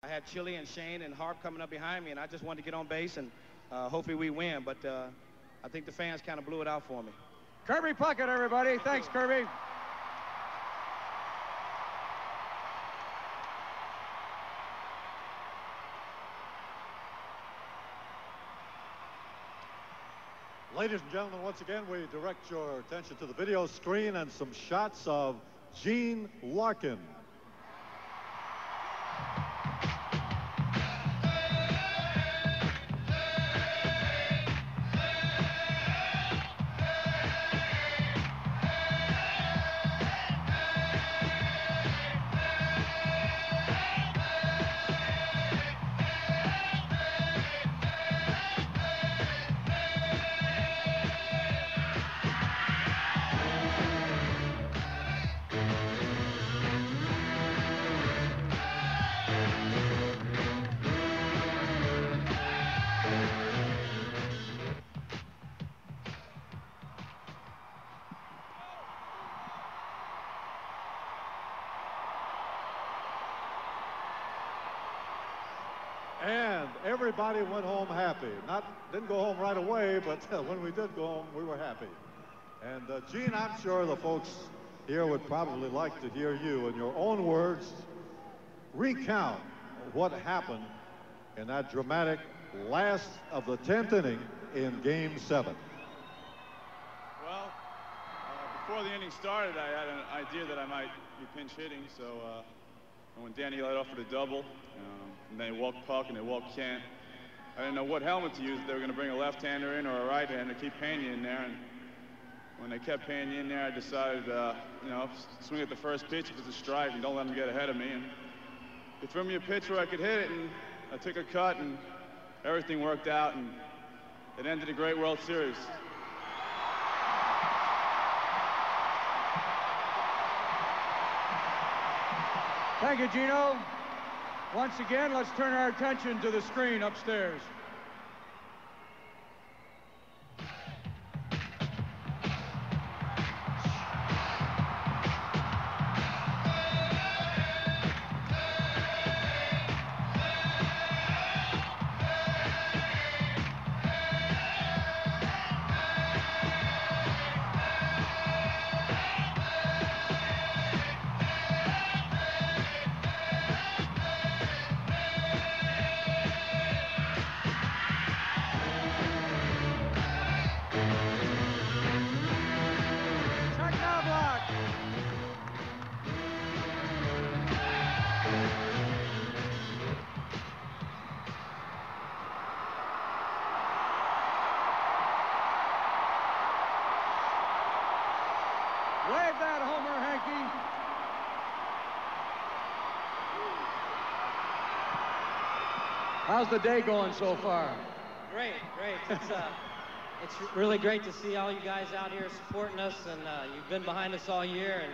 I had Chili and Shane and Harp coming up behind me, and I just wanted to get on base and hopefully we win. But I think the fans kind of blew it out for me. Kirby Puckett, everybody. Thanks, Kirby. Ladies and gentlemen, once again, we direct your attention to the video screen and some shots of Gene Larkin. And everybody went home happy. Didn't go home right away, but when we did go home, we were happy. And Gene, I'm sure the folks here would probably like to hear you, in your own words, recount what happened in that dramatic last of the 10th inning in Game 7. Well, before the inning started, I had an idea that I might be pinch hitting, so when Danny led off with a double, and they walked Puck and they walked Kent, I didn't know what helmet to use. They were going to bring a left-hander in or a right-hander, keep Pena in there. And when they kept Pena in there, I decided, swing at the first pitch if it's a strike and don't let them get ahead of me. And they threw me a pitch where I could hit it, and I took a cut, and everything worked out, and it ended a great World Series. Thank you, Gino. Once again, let's turn our attention to the screen upstairs. Wave that homer, Hanky. How's the day going so far? Great, great. It's really great to see all you guys out here supporting us, and you've been behind us all year, and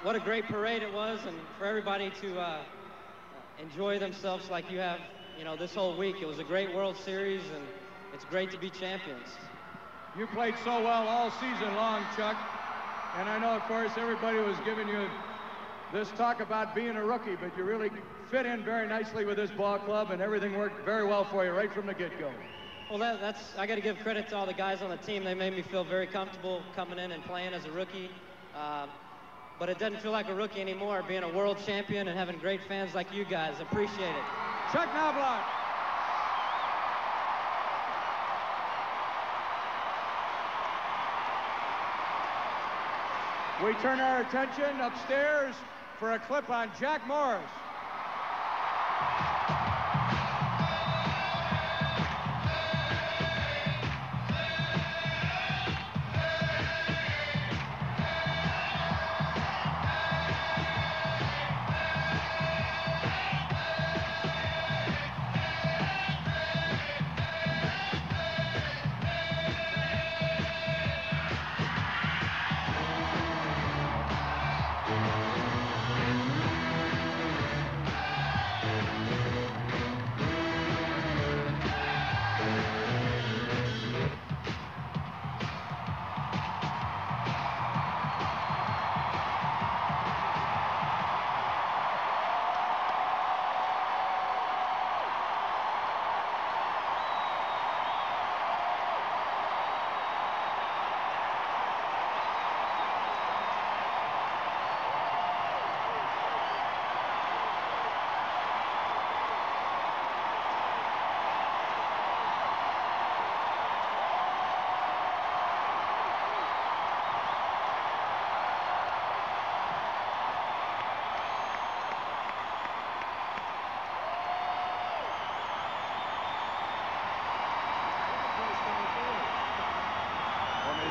what a great parade it was, and for everybody to enjoy themselves like you have, this whole week. It was a great World Series, and it's great to be champions. You played so well all season long, Chuck. And I know, of course, everybody was giving you this talk about being a rookie, but you really fit in very nicely with this ball club, and everything worked very well for you right from the get-go. Well, I got to give credit to all the guys on the team. They made me feel very comfortable coming in and playing as a rookie. But it doesn't feel like a rookie anymore, being a world champion and having great fans like you guys. Appreciate it. Chuck Knobloch. We turn our attention upstairs for a clip on Jack Morris.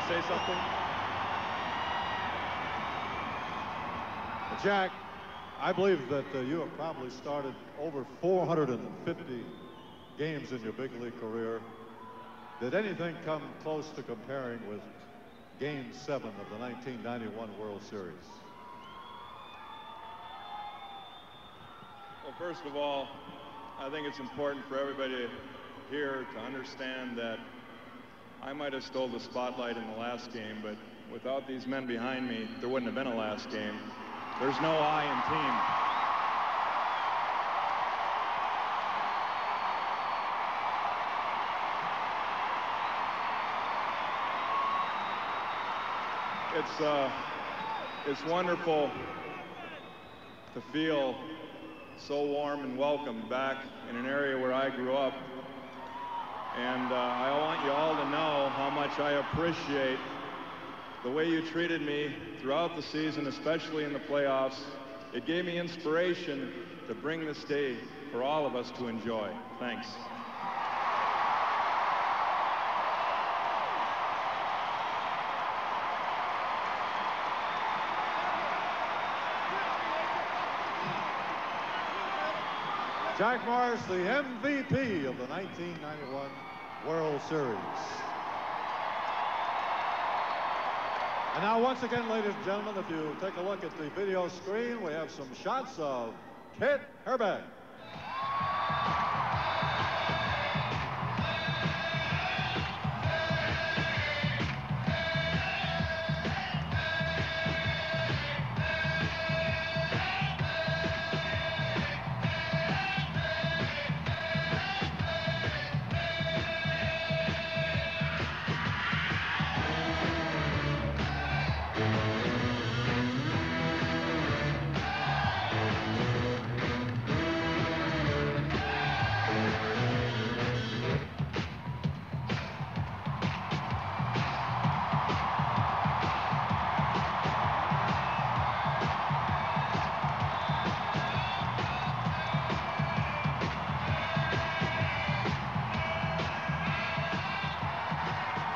say something? Jack, I believe that you have probably started over 450 games in your big league career. Did anything come close to comparing with Game 7 of the 1991 World Series? Well, first of all, I think it's important for everybody here to understand that I might have stole the spotlight in the last game, but without these men behind me, there wouldn't have been a last game. There's no I in team. It's wonderful to feel so warm and welcome back in an area where I grew up. And I want you all to know how much I appreciate the way you treated me throughout the season, especially in the playoffs. It gave me inspiration to bring this day for all of us to enjoy. Thanks. Jack Morris, the MVP of the 1991 World Series. And now, once again, ladies and gentlemen, if you take a look at the video screen, we have some shots of Kent Herbeck.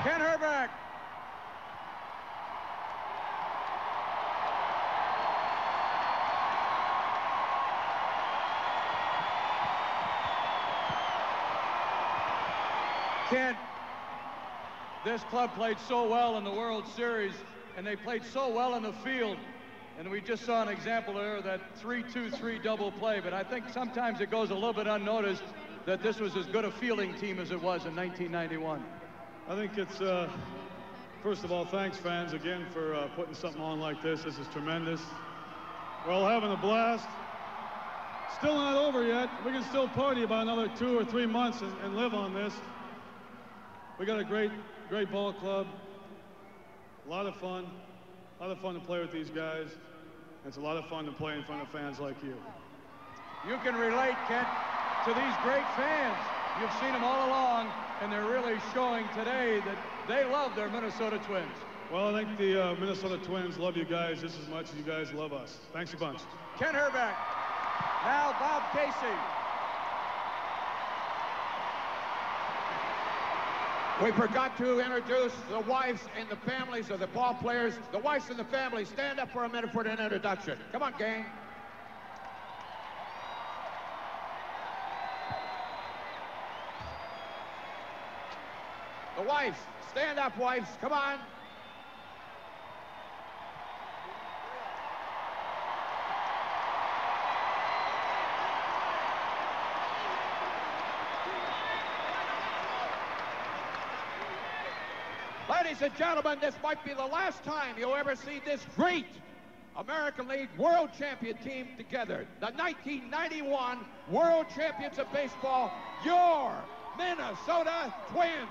Ken Herbeck. Ken, this club played so well in the World Series, and they played so well in the field. And we just saw an example there of that 3-2-3 double play, but I think sometimes it goes a little bit unnoticed that this was as good a fielding team as it was in 1991. I think it's, first of all, thanks, fans, again, for putting something on like this. This is tremendous. We're all having a blast. Still not over yet. We can still party about another 2 or 3 months and live on this. We got a great ball club. A lot of fun. A lot of fun to play with these guys. It's a lot of fun to play in front of fans like you. You can relate, Kent, to these great fans. You've seen them all along, and they're really showing today that they love their Minnesota Twins. Well, I think the Minnesota Twins love you guys just as much as you guys love us. Thanks a bunch. Ken Herbeck. Now Bob Casey. We forgot to introduce the wives and the families of the ball players. The wives and the families, stand up for a minute for an introduction. Come on, gang. The wives, stand up, wives. Come on. Ladies and gentlemen, this might be the last time you'll ever see this great American League World Champion team together. The 1991 World Champions of Baseball, your Minnesota Twins.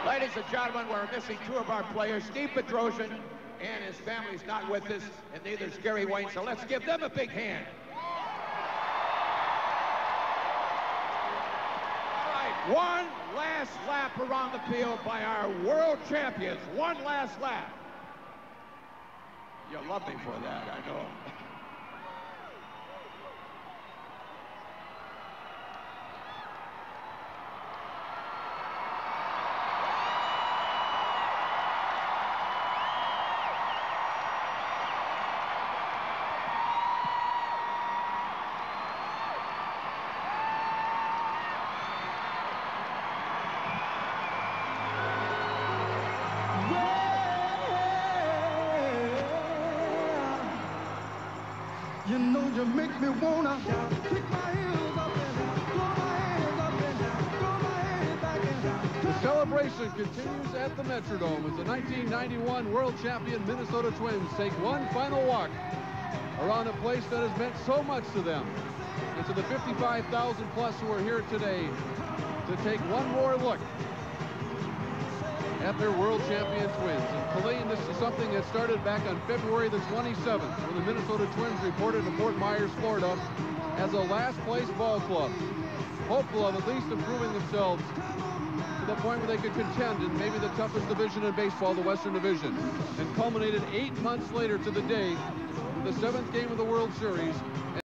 Ladies and gentlemen, we're missing two of our players, Steve Petrosian, and his family's not with us, and neither is Gary Wayne, so let's give them a big hand. All right, one last lap around the field by our world champions. One last lap. You'll love me for that, I know. You know you make me wanna kick my heels up and down, throw my hands up and down, throw my head back and down. The celebration continues at the Metrodome as the 1991 world champion Minnesota Twins take one final walk around a place that has meant so much to them and to the 55,000 plus who are here today to take one more look at their world champion Twins. And Colleen, this is something that started back on February the 27th when the Minnesota Twins reported to Fort Myers, Florida as a last place ball club, hopeful of at least improving themselves to the point where they could contend in maybe the toughest division in baseball, the Western Division, and culminated 8 months later to the day with the 7th game of the World Series.